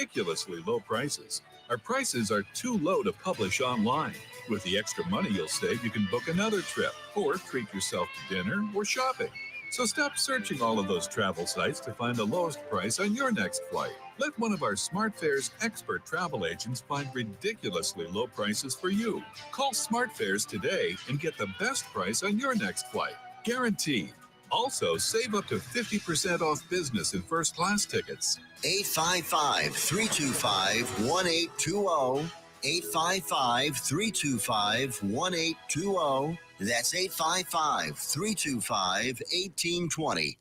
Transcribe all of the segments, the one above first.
ridiculously low prices. Our prices are too low to publish online. With the extra money you'll save, you can book another trip or treat yourself to dinner or shopping. So stop searching all of those travel sites to find the lowest price on your next flight. Let one of our SmartFares expert travel agents find ridiculously low prices for you. Call SmartFares today and get the best price on your next flight. Guaranteed. Also, save up to 50% off business and first class tickets. 855-325-1820. 855-325-1820. That's 855-325-1820.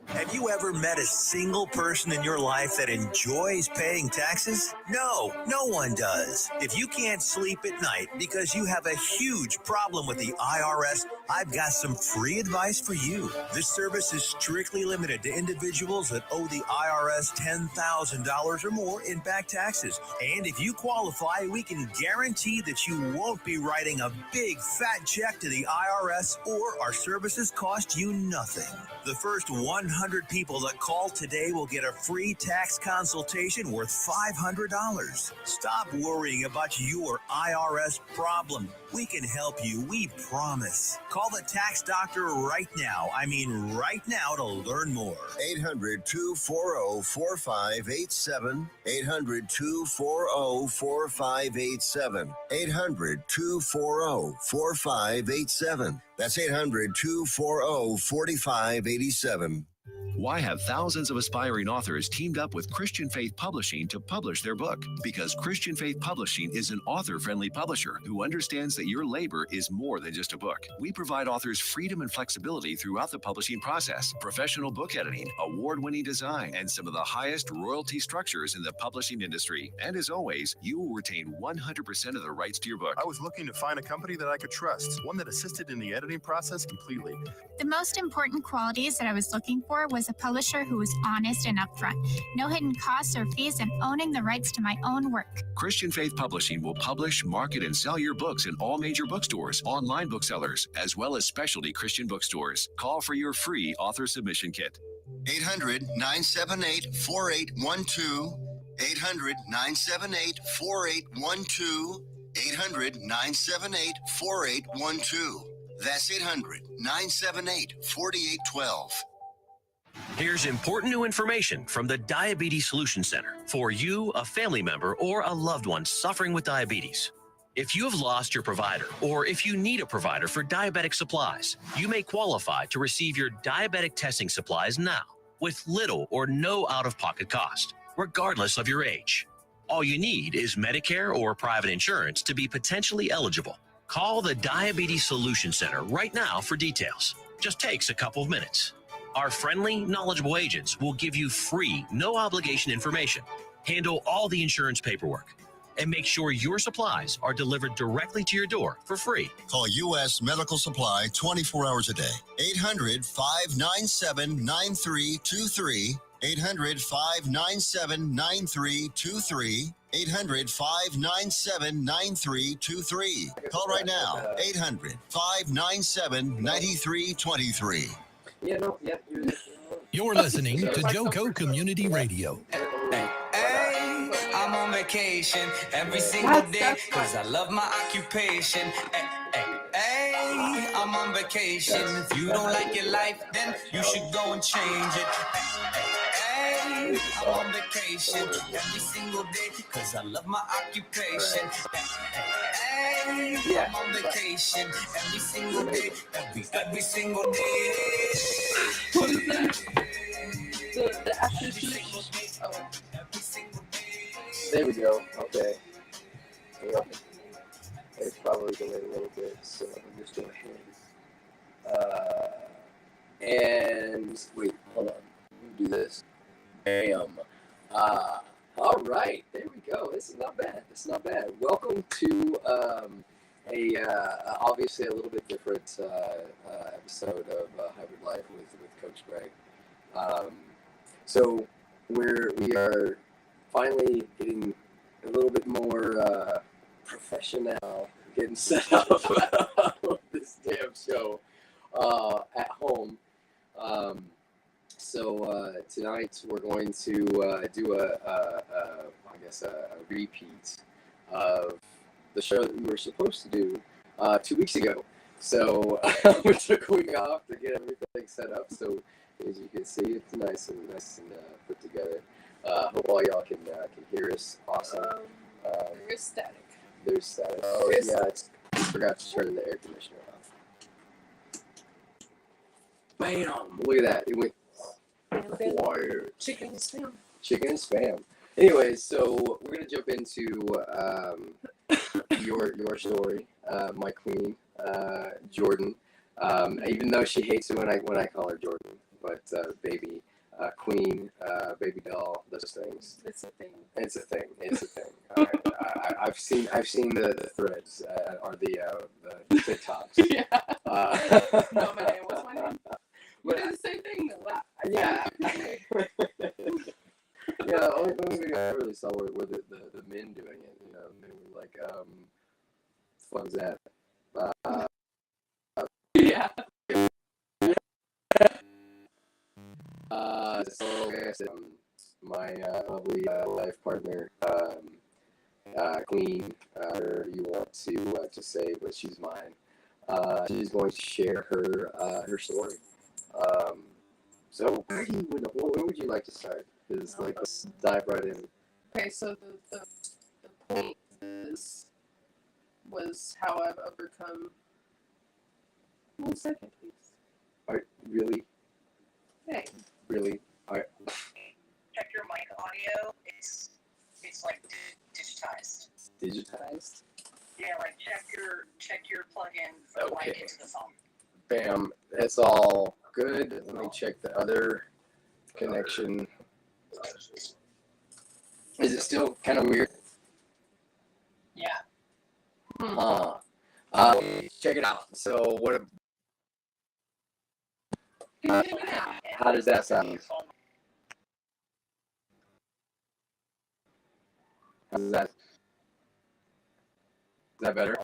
Have you ever met a single person in your life that enjoys paying taxes? No one does. If you can't sleep at night because you have a huge problem with the IRS, I've got some free advice for you. This service is strictly limited to individuals that owe the IRS $10,000 or more in back taxes. And if you qualify, we can guarantee that you won't be writing a big fat check to the IRS, or our services cost you nothing. The first 100 people that call today will get a free tax consultation worth $500. Stop worrying about your IRS problem. We can help you, we promise. Call the tax doctor right now. I mean right now, to learn more. 800-240-4587. 800-240-4587. 800-240-4587. That's 800-240-4587. Why have thousands of aspiring authors teamed up with Christian Faith Publishing to publish their book? Because Christian Faith Publishing is an author-friendly publisher who understands that your labor is more than just a book. We provide authors freedom and flexibility throughout the publishing process, professional book editing, award-winning design, and some of the highest royalty structures in the publishing industry. And as always, you will retain 100% of the rights to your book. I was looking to find a company that I could trust, one that assisted in the editing process completely. The most important qualities that I was looking for was a publisher who was honest and upfront, no hidden costs or fees, and owning the rights to my own work. Christian Faith Publishing will publish, market, and sell your books in all major bookstores, online booksellers, as well as specialty Christian bookstores. Call for your free author submission kit. 800-978-4812. 800-978-4812. 800-978-4812. That's 800-978-4812. Here's important new information from the Diabetes Solution Center for you, a family member, or a loved one suffering with diabetes. If you have lost your provider, or if you need a provider for diabetic supplies, you may qualify to receive your diabetic testing supplies now with little or no out-of-pocket cost, regardless of your age. All you need is Medicare or private insurance to be potentially eligible. Call the Diabetes Solution Center right now for details. Just takes a couple of minutes. Our friendly, knowledgeable agents will give you free, no-obligation information, handle all the insurance paperwork, and make sure your supplies are delivered directly to your door for free. Call U.S. Medical Supply 24 hours a day. 800-597-9323. 800-597-9323. 800-597-9323. Call right now. 800-597-9323. You're listening to Joco Community Radio. Hey, I'm on vacation every single day because I love my occupation. Hey, I'm on vacation. If you don't like your life, then you should go and change it. Hey, I'm on vacation every single day because I love my occupation. Hey, I'm on vacation every single day, every single day. There we go. Okay. Yeah. It's probably delayed a little bit, so I'm just going to and wait, hold on. Let me do this. Bam. All right, there we go. This is not bad. Welcome to obviously a little bit different episode of Hybrid Life with Coach Greg. So we are finally getting a little bit more professional, getting set up with this damn show at home. So tonight we're going to do a guess, a repeat of the show that we were supposed to do 2 weeks ago. So we took a week off to get everything set up. So as you can see, it's nice and put together. Hope all y'all can hear us. Awesome. There's static. There's static. Oh yeah, I forgot to turn the air conditioner off. Bam! Look at that. It went quiet. Chicken and spam. Chicken and spam. Anyways, so we're gonna jump into your story, my queen, Jordyn. Even though she hates it when I call her Jordyn, but baby, queen, baby doll, those things. It's a thing. It's a thing. It's a thing. I've seen the threads or the TikToks. Yeah. No, my name. What's my name? But it's the same thing though. Yeah. Yeah, the only thing I really saw were the men doing it. You know, they were like, what was that? Yeah. So I guess my lovely life partner, Queen, you want to say, but she's mine. She's going to share her story. So where would you like to start? Is like let's dive right in. Okay, so the point was how I've overcome. 1 second, please. Alright, really? Hey. Really? Alright. Check your mic audio. It's like digitized. Digitized? Yeah, like check your plug-in for Okay. mic into the phone. Bam. That's all good. Let me check the other connection. Is it still kind of weird? Yeah. Check it out. So what? How does that sound? Is that better?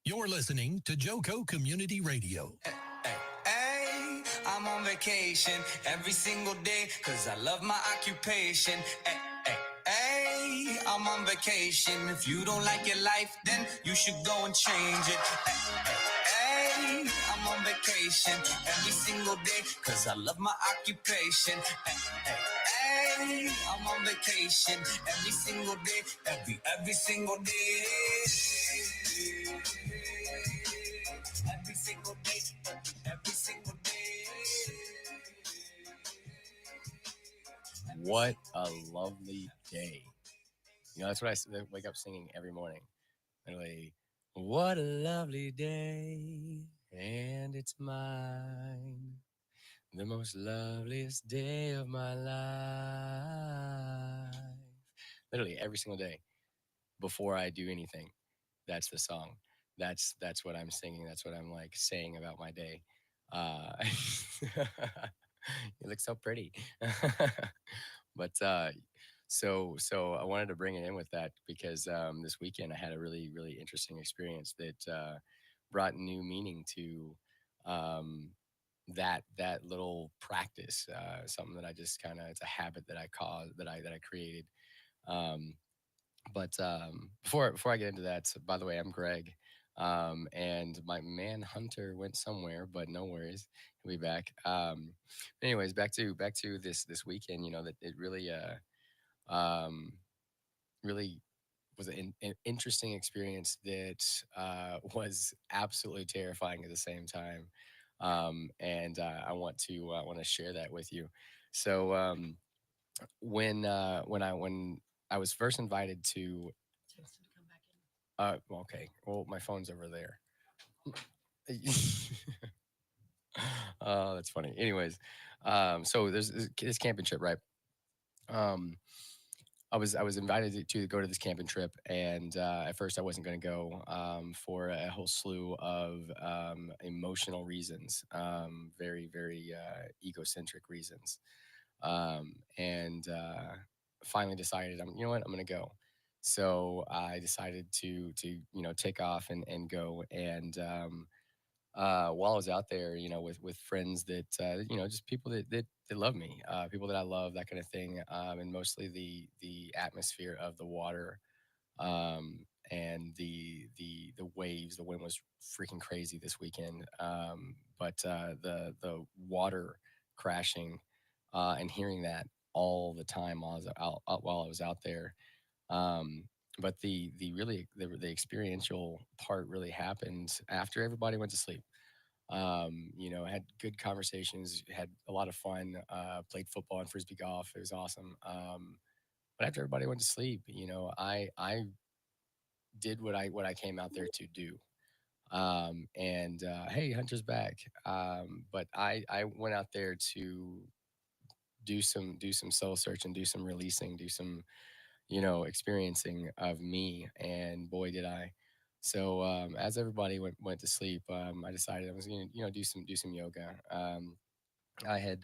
You're listening to JoCo Community Radio. Hey, I'm on vacation every single day because I love my occupation. Hey, I'm on vacation. If you don't like your life, then you should go and change it. Hey, I'm on vacation every single day because I love my occupation. Hey, I'm on vacation every single day, every single day. Every single day, every single day. What a lovely day. That's what I wake up singing every morning. Literally, what a lovely day, and it's mine. The most loveliest day of my life. Literally every single day before I do anything. That's the song. That's what I'm singing. That's what I'm like saying about my day. You look so pretty. But so I wanted to bring it in with that because this weekend I had a really, really interesting experience that brought new meaning to that little practice. Something that I just kind of, it's a habit that I created. Um, but before I get into that, so, by the way, I'm Greg, and my man Hunter went somewhere, but no worries, he'll be back. Anyways, back to this weekend. That it really really was an interesting experience that was absolutely terrifying at the same time, and I want to share that with you. So when I was first invited to okay. Well, my phone's over there. Oh, that's funny. Anyways, so there's this camping trip, right? Um, I was invited to go to this camping trip, and at first I wasn't going to go for a whole slew of emotional reasons, very very egocentric reasons, and finally decided you know what, I'm going to go. So I decided to take off and go. And while I was out there, with friends that just people that love me, people that I love, that kind of thing, and mostly the atmosphere of the water, and the waves. The wind was freaking crazy this weekend, but the water crashing, and hearing that all the time while I was out there. Um, but the experiential part really happened after everybody went to sleep. I had good conversations, had a lot of fun, played football and frisbee golf. It was awesome. But after everybody went to sleep, I did what I came out there to do. And hey, Hunter's back. But I went out there to do some soul search and do some releasing, do some experiencing of me, and boy did I. So as everybody went to sleep, I decided I was going to do some yoga. I had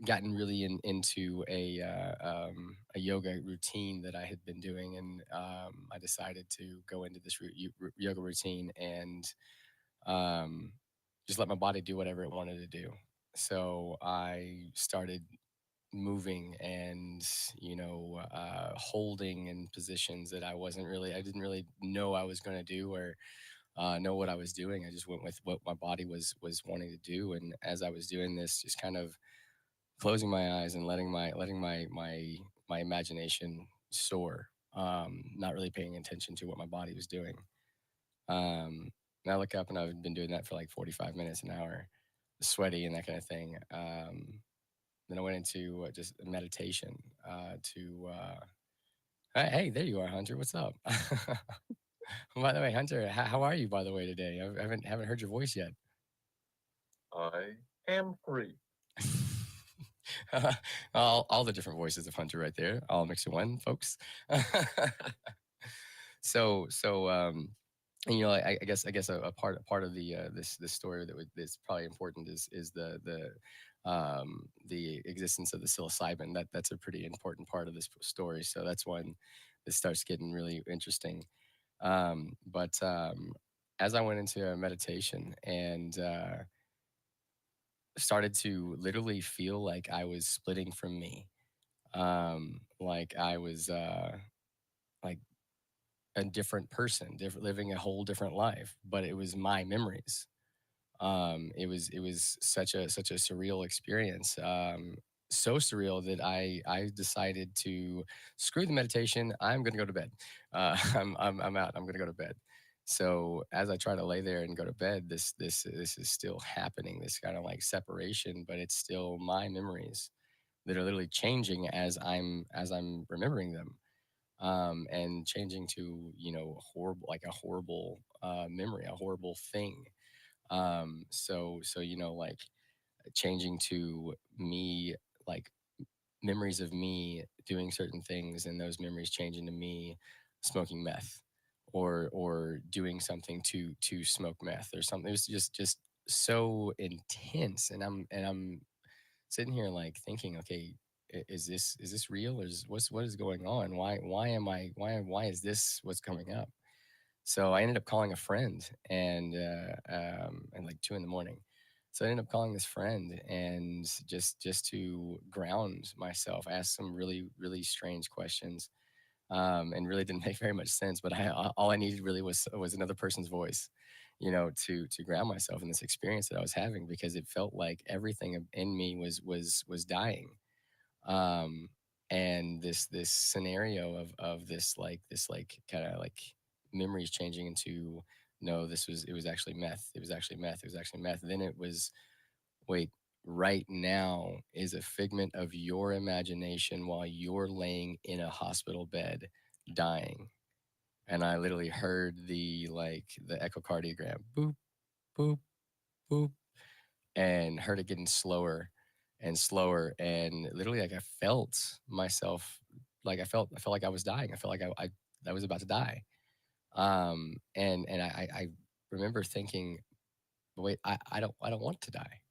gotten really into a yoga routine that I had been doing, and I decided to go into this yoga routine and um, just let my body do whatever it wanted to do. So I started moving and holding in positions that I didn't really know I was going to do, or know what I was doing. I just went with what my body was wanting to do. And as I was doing this, just kind of closing my eyes and letting my imagination soar, not really paying attention to what my body was doing. And I look up, and I've been doing that for like 45 minutes, an hour, sweaty and that kind of thing. Then I went into just meditation. Hey, there you are, Hunter. What's up? By the way, Hunter, how are you? By the way, today I haven't heard your voice yet. I am free. all the different voices of Hunter right there, all mixed in one, folks. So I guess a part of the this story that's probably important is the existence of the psilocybin. That's a pretty important part of this story. So that's one that starts getting really interesting. But as I went into meditation and started to literally feel like I was splitting from me, like I was like a different person, living a whole different life, but it was my memories. It was such a surreal experience. So surreal that I decided to screw the meditation. I'm gonna go to bed. I'm out. I'm gonna go to bed. So as I try to lay there and go to bed, this is still happening. This kind of like separation, but it's still my memories that are literally changing as I'm remembering them, and changing to horrible, like a horrible memory, a horrible thing. So like changing to me, like memories of me doing certain things, and those memories changing to me smoking meth, or doing something to smoke meth or something. It was just so intense, and I'm sitting here like thinking, okay, is this real, or what is going on? Why am I why is this what's coming up? So I ended up calling a friend, and like 2 in the morning. So I ended up calling this friend, and just to ground myself, I asked some really strange questions, and really didn't make very much sense. But all I needed really was another person's voice, to ground myself in this experience that I was having, because it felt like everything in me was dying. um and this scenario of this kind of like memories changing into, no, it was actually meth, it was actually meth, it was actually meth. Then it was, wait, right now is a figment of your imagination while you're laying in a hospital bed dying. And I literally heard the echocardiogram, boop, boop, boop, and heard it getting slower and slower, and literally like I felt myself, like I felt like I was dying. I felt like I was about to die. And I remember thinking, wait, I don't want to die.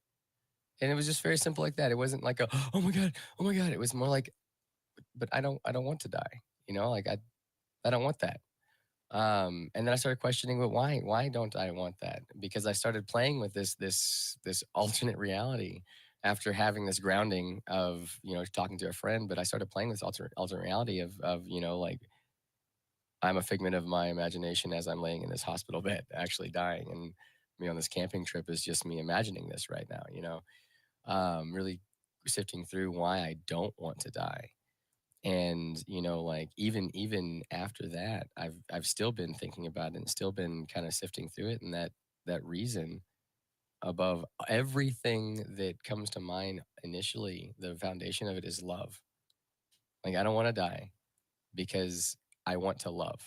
And it was just very simple like that. It wasn't like a, oh my god, oh my god. It was more like, but I don't want to die. Like I don't want that. And then I started questioning, but why don't I want that? Because I started playing with this alternate reality after having this grounding of, talking to a friend. But I started playing this alternate reality of, like, I'm a figment of my imagination as I'm laying in this hospital bed actually dying, and me on this camping trip is just me imagining this right now. Really sifting through why I don't want to die. And like even after that, I've still been thinking about it and still been kind of sifting through it, and that reason above everything that comes to mind initially, the foundation of it is love. Like, I don't want to die because I want to love.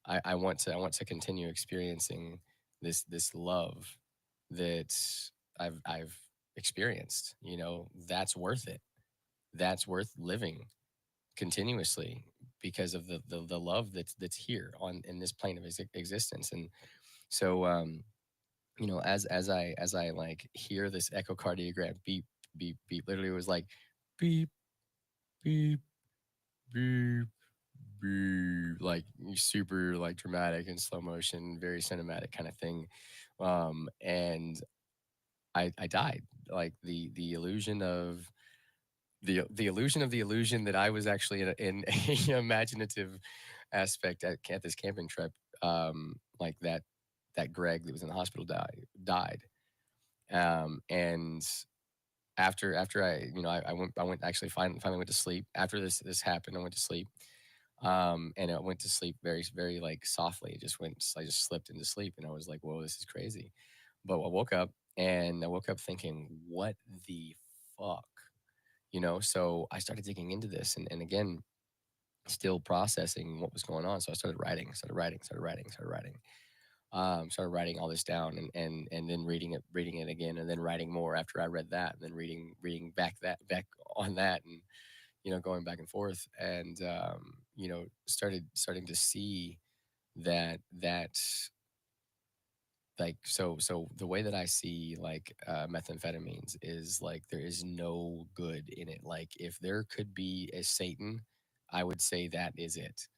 I want to continue experiencing this love that I've experienced. That's worth it. That's worth living continuously, because of the love that's here on in this plane of existence. And so, as I like hear this echocardiogram beep, beep, beep, literally it was like beep, beep, beep, beep, like super like dramatic and slow motion, very cinematic kind of thing. And I died. Like the illusion of the illusion of the illusion that I was actually in a imaginative aspect at this camping trip. Like that Greg that was in the hospital died. And after I went actually finally went to sleep after this happened. I went to sleep. And I went to sleep very very like softly. I just slipped into sleep, and I was like, whoa, this is crazy. But I woke up thinking, what the fuck? So I started digging into this, and again, still processing what was going on. So I started writing all this down, and then reading it again, and then writing more after I read that, and then reading back on that, and going back and forth, and starting to see that so the way that I see like methamphetamines is like there is no good in it. Like, if there could be a Satan, I would say that is it.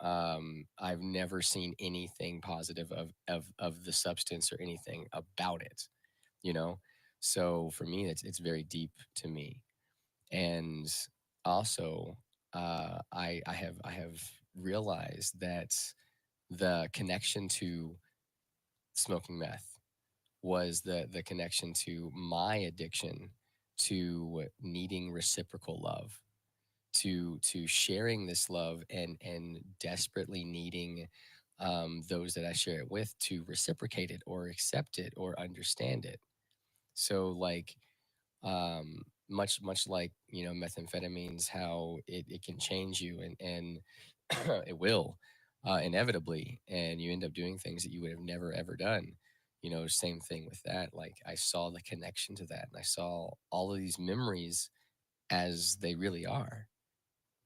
I've never seen anything positive of the substance or anything about it, you know. So for me, it's very deep to me. And also, I have realized that the connection to smoking meth was the connection to my addiction to needing reciprocal love, to sharing this love and desperately needing those that I share it with to reciprocate it or accept it or understand it. So like much like methamphetamines, how it can change you, and it will inevitably, and you end up doing things that you would have never ever done. Same thing with that. Like I saw the connection to that, and I saw all of these memories as they really are,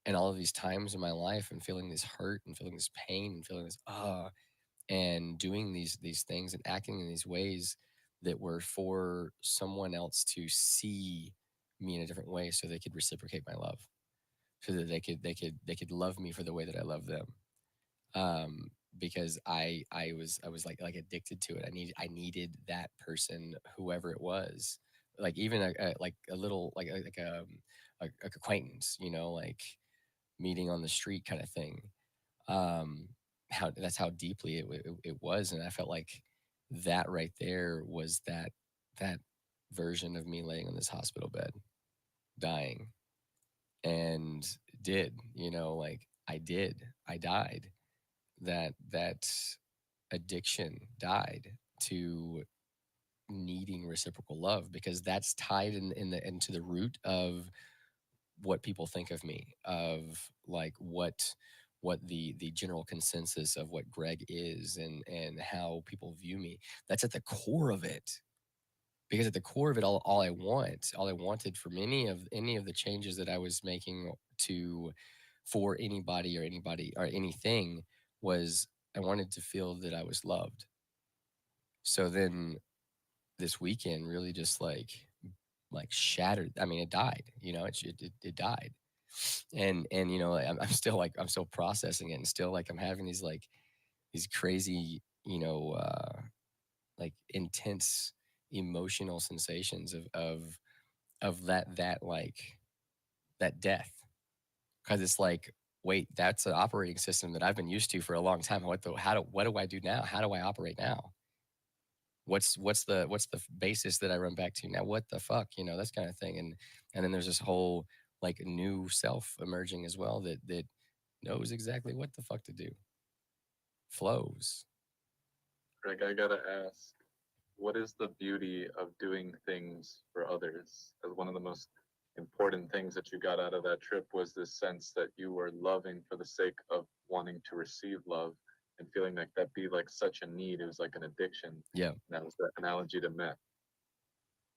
and all of these times in my life, and feeling this hurt and feeling this pain and feeling this and doing these things and acting in these ways that were for someone else to see me in a different way, so they could reciprocate my love, so that they could love me for the way that I love them. Because I was like addicted to it. I needed that person, whoever it was, like even like a little like a acquaintance, like meeting on the street kind of thing. um how that's how deeply it was, and I felt like that right there was that version of me laying on this hospital bed dying, and like I died. That addiction died to needing reciprocal love, because that's tied into the root of what people think of me, of like what the general consensus of what Greg is, and how people view me. That's at the core of it, because at the core of it, all I wanted from any of the changes that I was making to for anybody or anything, was I wanted to feel that I was loved. So then this weekend really just like shattered. I mean, it died. It died, and I'm still processing it, and still like I'm having these crazy, like intense emotional sensations of that death, because it's like, wait, that's an operating system that I've been used to for a long time. What do I do now? How do I operate now? What's the basis that I run back to now? What the fuck, that's kind of thing. And then there's this whole like new self emerging as well, that knows exactly what the fuck to do, flows. Greg, I gotta ask, what is the beauty of doing things for others? As one of the most important things that you got out of that trip was this sense that you were loving for the sake of wanting to receive love, and feeling like that be like such a need. It was like an addiction. Yeah. And that was the analogy to meth.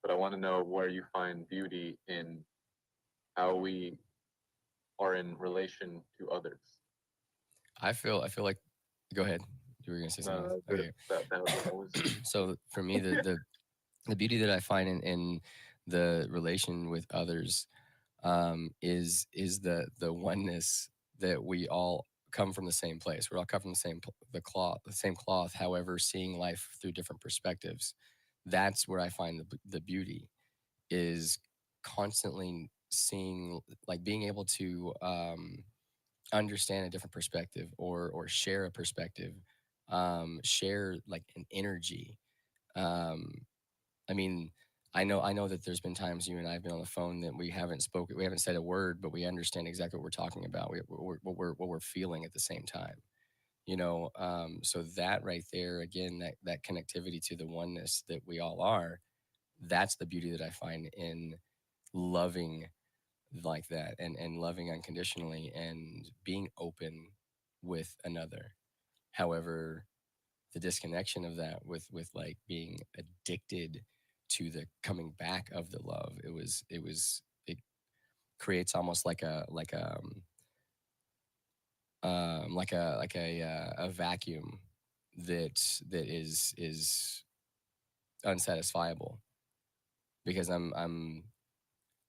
But I want to know where you find beauty in how we are in relation to others. I feel like, go ahead. You were gonna say something else. Okay. That was always So for me, the beauty that I find in the relation with others, is the oneness, that we all come from the same place. We're all cut from the same cloth. However, seeing life through different perspectives. That's where I find the beauty, is constantly seeing, like being able to understand a different perspective, or share a perspective, share like an energy. Um, I mean, I know that there's been times you and I have been on the phone that we haven't said a word, but we understand exactly what we're talking about. What we're feeling at the same time. So that right there, again, that connectivity to the oneness that we all are, that's the beauty that I find in loving like that, and loving unconditionally, and being open with another. However, the disconnection of that with like being addicted to the coming back of the love, it creates almost like a vacuum that is unsatisfiable, because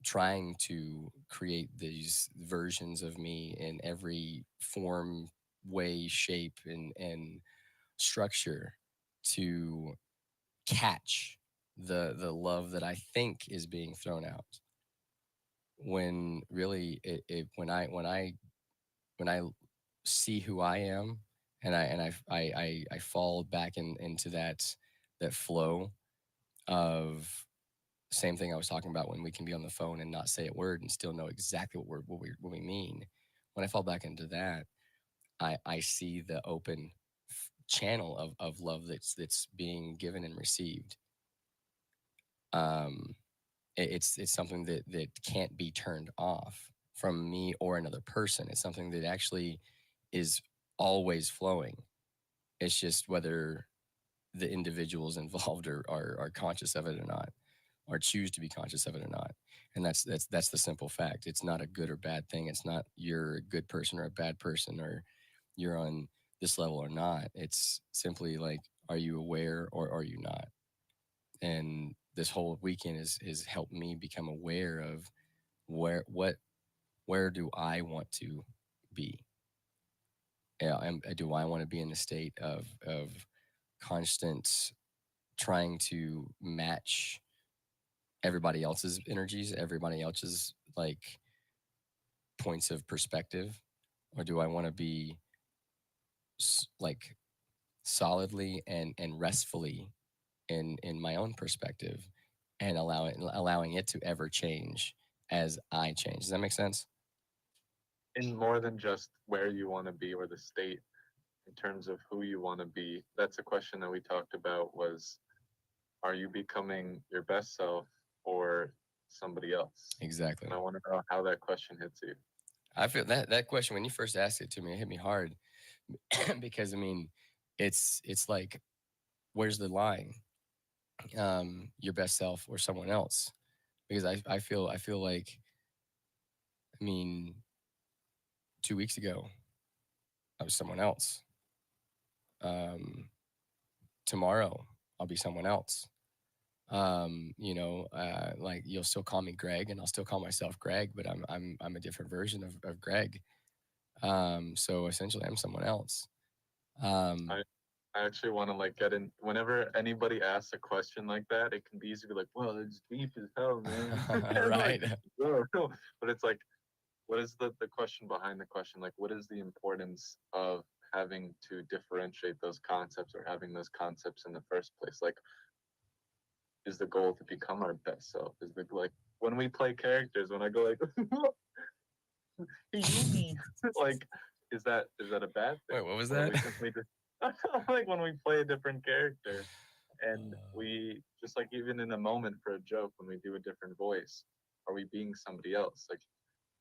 trying to create these versions of me in every form, way, shape, and structure to catch the love that I think is being thrown out, when really when I see who I am, and I fall back into that flow of, same thing I was talking about, when we can be on the phone and not say a word and still know exactly what we mean. When I fall back into that, I see the open channel of love that's being given and received. Um, it's something that can't be turned off from me or another person. It's something that actually is always flowing. It's just whether the individuals involved are conscious of it or not, or choose to be conscious of it or not. And that's the simple fact. It's not a good or bad thing. It's not you're a good person or a bad person, or you're on this level or not. It's simply like, are you aware or are you not? And this whole weekend has helped me become aware of where do I want to be? Do I want to be in a state of constant trying to match everybody else's energies, everybody else's like points of perspective, or do I want to be like solidly and restfully in my own perspective, and allowing it to ever change as I change? Does that make sense? In more than just where you want to be or the state, in terms of who you want to be, that's a question that we talked about, was, are you becoming your best self or somebody else? Exactly. And I want to know how that question hits you. I feel that question, when you first asked it to me, it hit me hard because I mean, it's like, where's the line? Your best self or someone else? Because I feel like, I mean, 2 weeks ago I was someone else. Tomorrow I'll be someone else. Like, you'll still call me Greg, and I'll still call myself Greg, but I'm a different version of Greg. So essentially, I'm someone else. I actually want to like get in. Whenever anybody asks a question like that, it can be easy to be like, "Well, it's deep as hell, man." Right. Like, no. But it's like, what is the question behind the question? Like, what is the importance of having to differentiate those concepts, or having those concepts in the first place? Like, is the goal to become our best self? Is the, like, when we play characters, when I go like, like, is that a bad thing? Wait, what was Or that? we simply just like, when we play a different character, and we just, like, even in a moment for a joke, when we do a different voice, are we being somebody else? Like,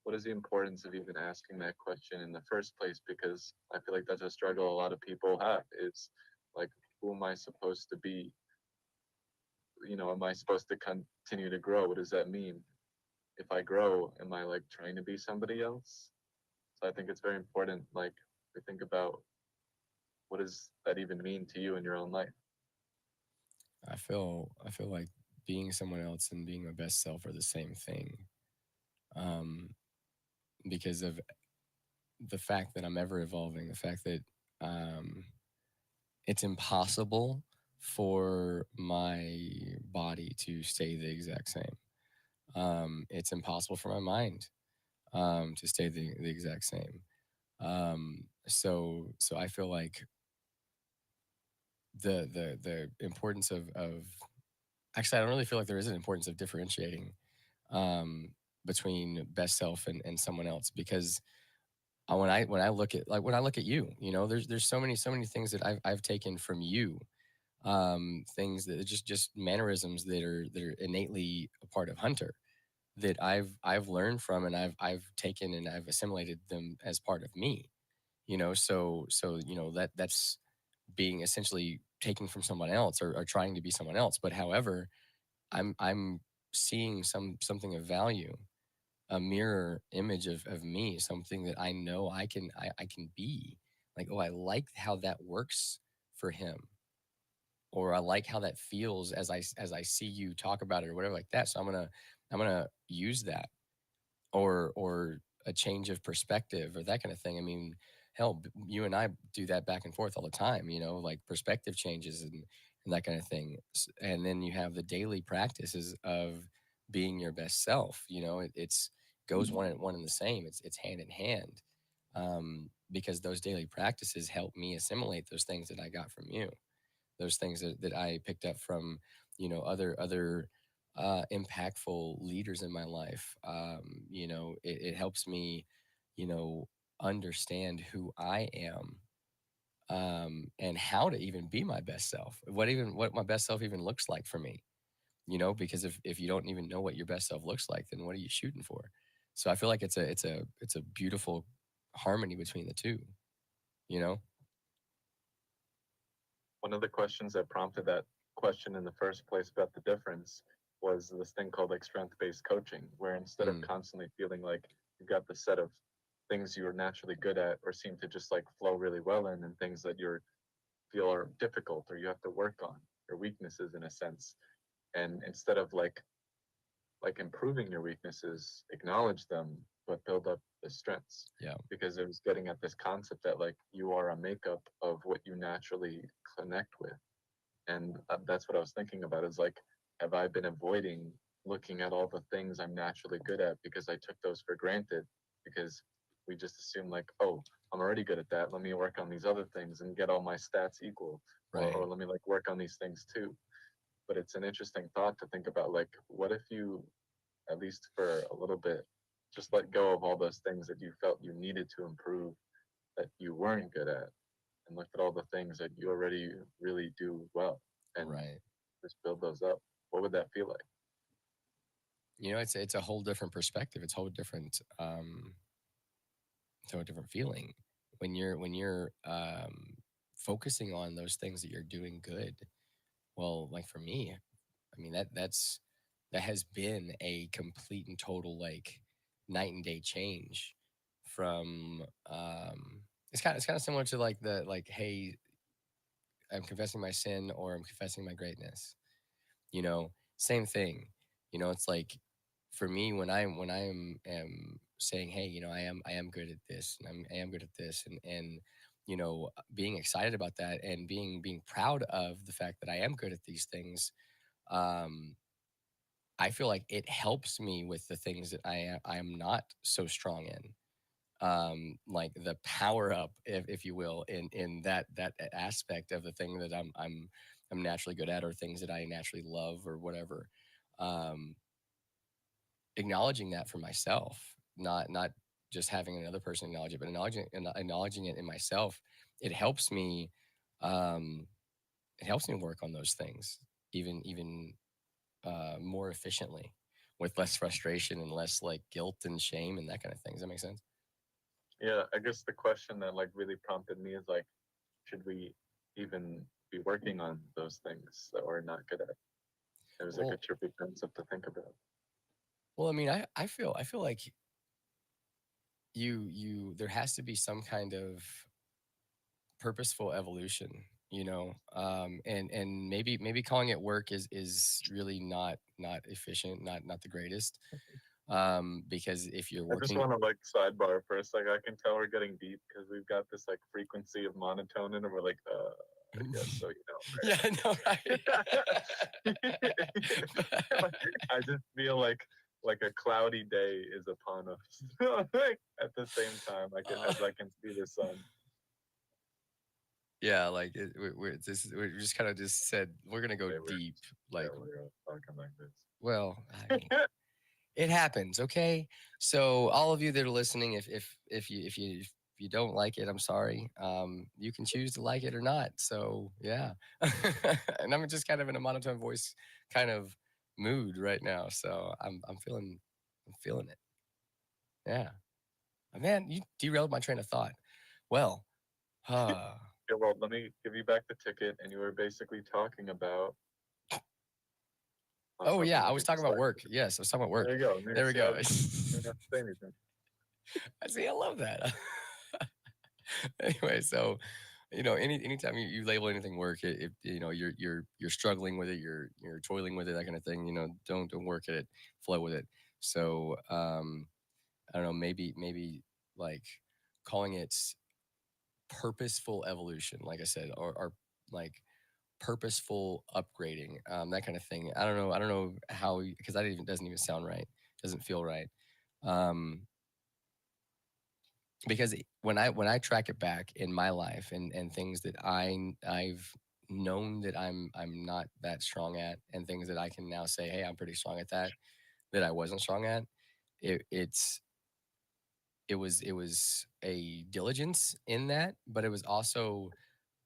what is the importance of even asking that question in the first place? Because I feel like that's a struggle a lot of people have, is like, who am I supposed to be? Am I supposed to continue to grow? What does that mean? If I grow, am I like trying to be somebody else? So I think it's very important, like, to think about, what does that even mean to you in your own life? I feel like being someone else and being my best self are the same thing, because of the fact that I'm ever evolving, the fact that it's impossible for my body to stay the exact same. It's impossible for my mind to stay the exact same. So I feel like the importance of actually, I don't really feel like there is an importance of differentiating um, between best self and someone else, because when I look at, like, when I look at you, there's so many things that I've taken from you, things that are just mannerisms that are innately a part of Hunter, that I've learned from, and I've taken and I've assimilated them as part of me. So that's being essentially taking from someone else, or trying to be someone else. But however, I'm seeing something of value, a mirror image of me, something that I know I can be. Like, oh, I like how that works for him, or I like how that feels as I see you talk about it, or whatever, like that. So I'm going to use that, or a change of perspective or that kind of thing. I mean, hell, you and I do that back and forth all the time, like perspective changes and that kind of thing. And then you have the daily practices of being your best self. It's goes one and the same. It's hand in hand, because those daily practices help me assimilate those things that I got from you, those things that I picked up from, other impactful leaders in my life. It helps me, understand who I am, and how to even be my best self. What my best self even looks like for me. Because if you don't even know what your best self looks like, then what are you shooting for? So I feel like it's a beautiful harmony between the two. You know. One of the questions that prompted that question in the first place about the difference was this thing called like strength-based coaching, where instead of constantly feeling like you've got the set of things you're naturally good at or seem to just like flow really well in, and things that you feel are difficult or you have to work on, your weaknesses in a sense, and instead of like improving your weaknesses, acknowledge them, but build up the strengths. Yeah. Because it was getting at this concept that like you are a makeup of what you naturally connect with. And that's what I was thinking about, is like, have I been avoiding looking at all the things I'm naturally good at because I took those for granted? Because we just assume like, oh, I'm already good at that. Let me work on these other things and get all my stats equal. Right. Or let me like work on these things too. But it's an interesting thought to think about, like, what if you, at least for a little bit, just let go of all those things that you felt you needed to improve that you weren't good at, and looked at all the things that you already really do well, and Right. just build those up? What would that feel like? It's a whole different perspective. It's a whole different feeling when you're focusing on those things that you're doing good. Well, like for me, I mean that has been a complete and total like night and day change from it's kind of similar to like the like, hey, I'm confessing my sin or I'm confessing my greatness. Same thing. It's like for me when I am saying, hey, I am good at this, and I am good at this, and being excited about that, and being proud of the fact that I am good at these things. um I feel like it helps me with the things that I am not so strong in, like the power up, if you will, in that aspect of the thing that I'm naturally good at, or things that I naturally love, or whatever. um Acknowledging that for myself, not just having another person acknowledge it, but acknowledging it in myself. It helps me, um work on those things even more efficiently, with less frustration and less like guilt and shame and that kind of thing. Does that make sense? Yeah, I guess the question that like really prompted me is like, should we even be working on those things that we're not good at? It was like a trippy concept to think about. Well, I mean, I feel like there has to be some kind of purposeful evolution, and maybe calling it work is really not efficient, not the greatest, because if you're I just working. want to like sidebar first. Like, I can tell we're getting deep because we've got this like frequency of monotone, and we're like, I guess so, Yeah, I know, right? I just feel like a cloudy day is upon us. At the same time, as I can see the sun. Yeah, like we just kind of just said we're gonna go deep. Like, we're talking like this. Well, I mean, it happens. Okay, so all of you that are listening, if you don't like it, I'm sorry. You can choose to like it or not. So yeah, and I'm just kind of in a monotone voice kind of mood right now. So I'm feeling it. Yeah, man, you derailed my train of thought. Well, Yeah, well, let me give you back the ticket, and you were basically talking about. Oh yeah, I was talking about work. Yes, I was talking about work. There you go. There we go. I didn't have to say anything. I see. I love that. Anyway, so anytime you label anything work, if you're struggling with it, you're toiling with it, that kind of thing. Don't work at it, flow with it. So I don't know, maybe like calling it purposeful evolution, like I said, or like purposeful upgrading, that kind of thing. I don't know how, because that even doesn't even sound right, doesn't feel right. Um, because when I track it back in my life and things that I've known that I'm not that strong at, and things that I can now say, hey, I'm pretty strong at that I wasn't strong at. It's it was a diligence in that, but it was also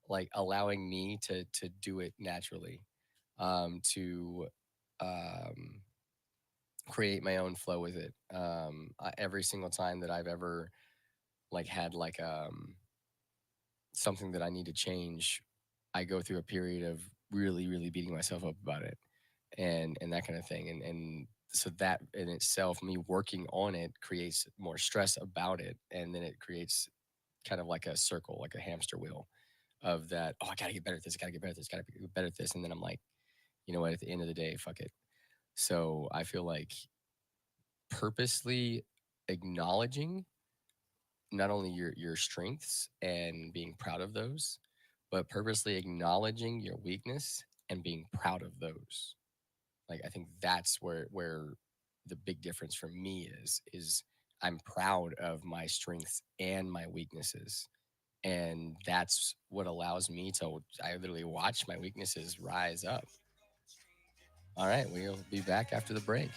like allowing me to do it naturally, to um, create my own flow with it. Every single time that I've ever like had like something that I need to change, I go through a period of really, really beating myself up about it, and that kind of thing. And so that in itself, me working on it creates more stress about it, and then it creates kind of like a circle, like a hamster wheel of that. Oh, I gotta get better at this. I gotta get better at this. Gotta get better at this. And then I'm like, you know what? At the end of the day, fuck it. So I feel like purposely acknowledging not only your strengths and being proud of those, but purposely acknowledging your weakness and being proud of those. Like I think that's where the big difference for me is I'm proud of my strengths and my weaknesses. And that's what allows me to I literally watch my weaknesses rise up. All right, we'll be back after the break.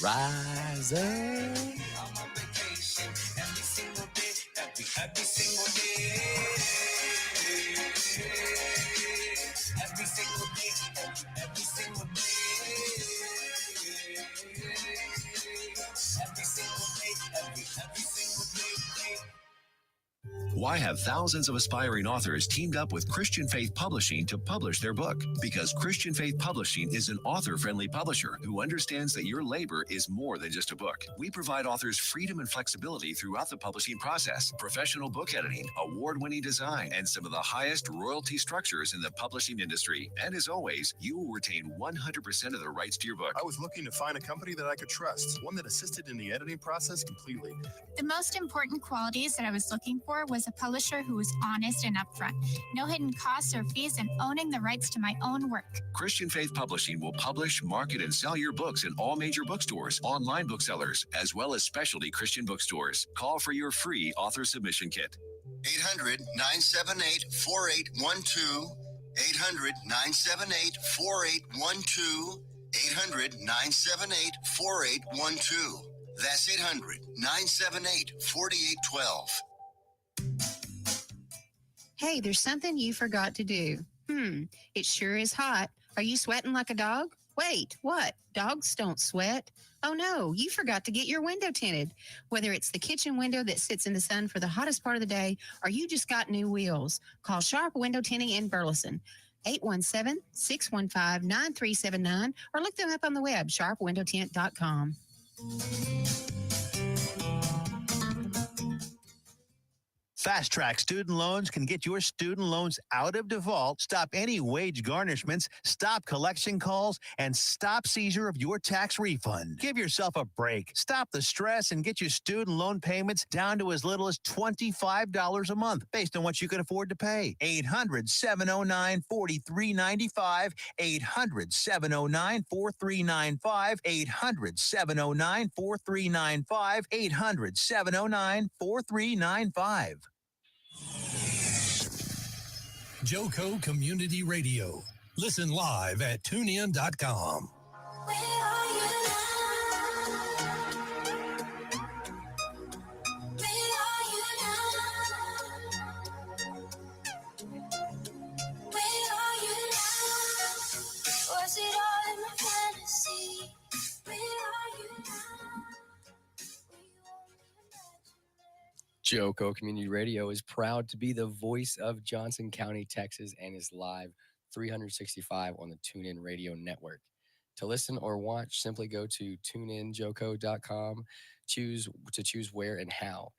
Rise up. Every single day. Every single day. Every single day. Every single day. Every single day. Why have thousands of aspiring authors teamed up with Christian Faith Publishing to publish their book? Because Christian Faith Publishing is an author-friendly publisher who understands that your labor is more than just a book. We provide authors freedom and flexibility throughout the publishing process, professional book editing, award-winning design, and some of the highest royalty structures in the publishing industry. And as always, you will retain 100% of the rights to your book. I was looking to find a company that I could trust, one that assisted in the editing process completely. The most important qualities that I was looking for was a publisher who was honest and upfront, no hidden costs or fees, and owning the rights to my own work. Christian Faith Publishing will publish, market, and sell your books in all major bookstores, online booksellers, as well as specialty Christian bookstores. Call for your free author submission kit. 800-978-4812. 800-978-4812. 800-978-4812. That's 800-978-4812. Hey, there's something you forgot to do. It sure is hot. Are you sweating like a dog? Wait, what? Dogs don't sweat. Oh no, you forgot to get your window tinted. Whether it's the kitchen window that sits in the sun for the hottest part of the day, or you just got new wheels, call Sharp Window Tinting in Burleson. 817-615-9379, or look them up on the web, sharpwindowtint.com. Fast Track Student Loans can get your student loans out of default, stop any wage garnishments, stop collection calls, and stop seizure of your tax refund. Give yourself a break. Stop the stress and get your student loan payments down to as little as $25 a month based on what you can afford to pay. 800-709-4395. 800-709-4395. 800-709-4395. 800-709-4395. Joco Community Radio. Listen live at tunein.com. Was it all in my fantasy? Where are you now? Joco Community Radio is proud to be the voice of Johnson County, Texas, and is live 365 on the TuneIn Radio Network. To listen or watch, simply go to tuneinjoco.com, choose where and how.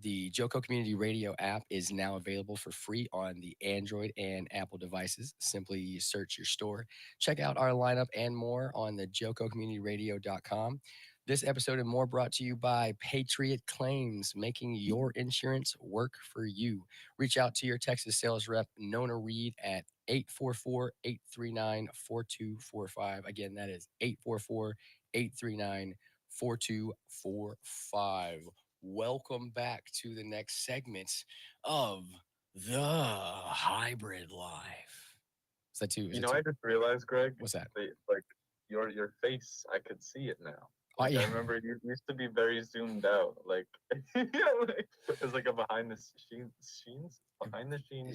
The Joco Community Radio app is now available for free on the Android and Apple devices. Simply search your store. Check out our lineup and more on the jococommunityradio.com. This episode and more brought to you by Patriot Claims, making your insurance work for you. Reach out to your Texas sales rep, Nona Reed, at 844-839-4245. Again, that is 844-839-4245. Welcome back to the next segment of the hybrid life. Is that too? I just realized, Greg. What's that? Like your face, I could see it now. Oh, yeah. I remember you used to be very zoomed out. Like, it's like a behind the scenes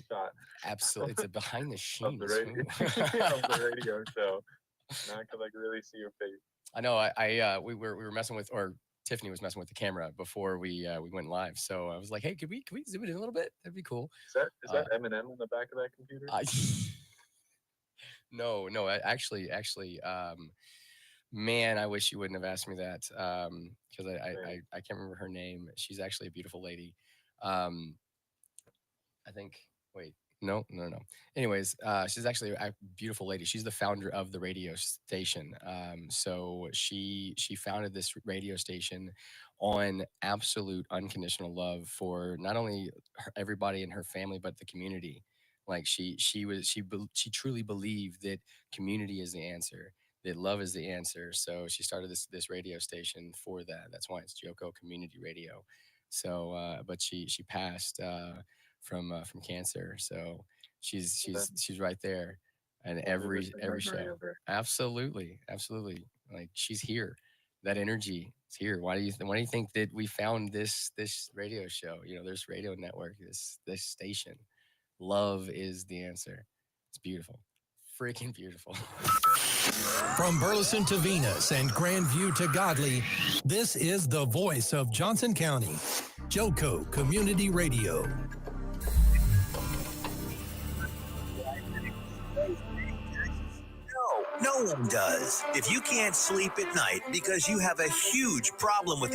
shot. Absolutely, it's a behind the scenes of the radio show. Now I could like really see your face. I know. We were messing with, or Tiffany was messing with the camera before we went live. So I was like, hey, could we zoom it in a little bit? That'd be cool. Is that Eminem in the back of that computer? No, actually, man, I wish you wouldn't have asked me that, because I can't remember her name. She's actually a beautiful lady. I think. Wait, no. Anyways, she's actually a beautiful lady. She's the founder of the radio station. So she founded this radio station on absolute unconditional love for not only everybody in her family, but the community. Like she truly believed that community is the answer, that love is the answer. So she started this radio station for that. That's why it's Joco Community Radio. So, but she passed from cancer. So she's right there, and every show. Absolutely. Like she's here. That energy is here. Why do you think that we found this radio show? This radio network, this station. Love is the answer. It's beautiful. Freaking beautiful. From Burleson to Venus and Grandview to Godley, this is the voice of Johnson County, Joco Community Radio. No one does. If you can't sleep at night because you have a huge problem with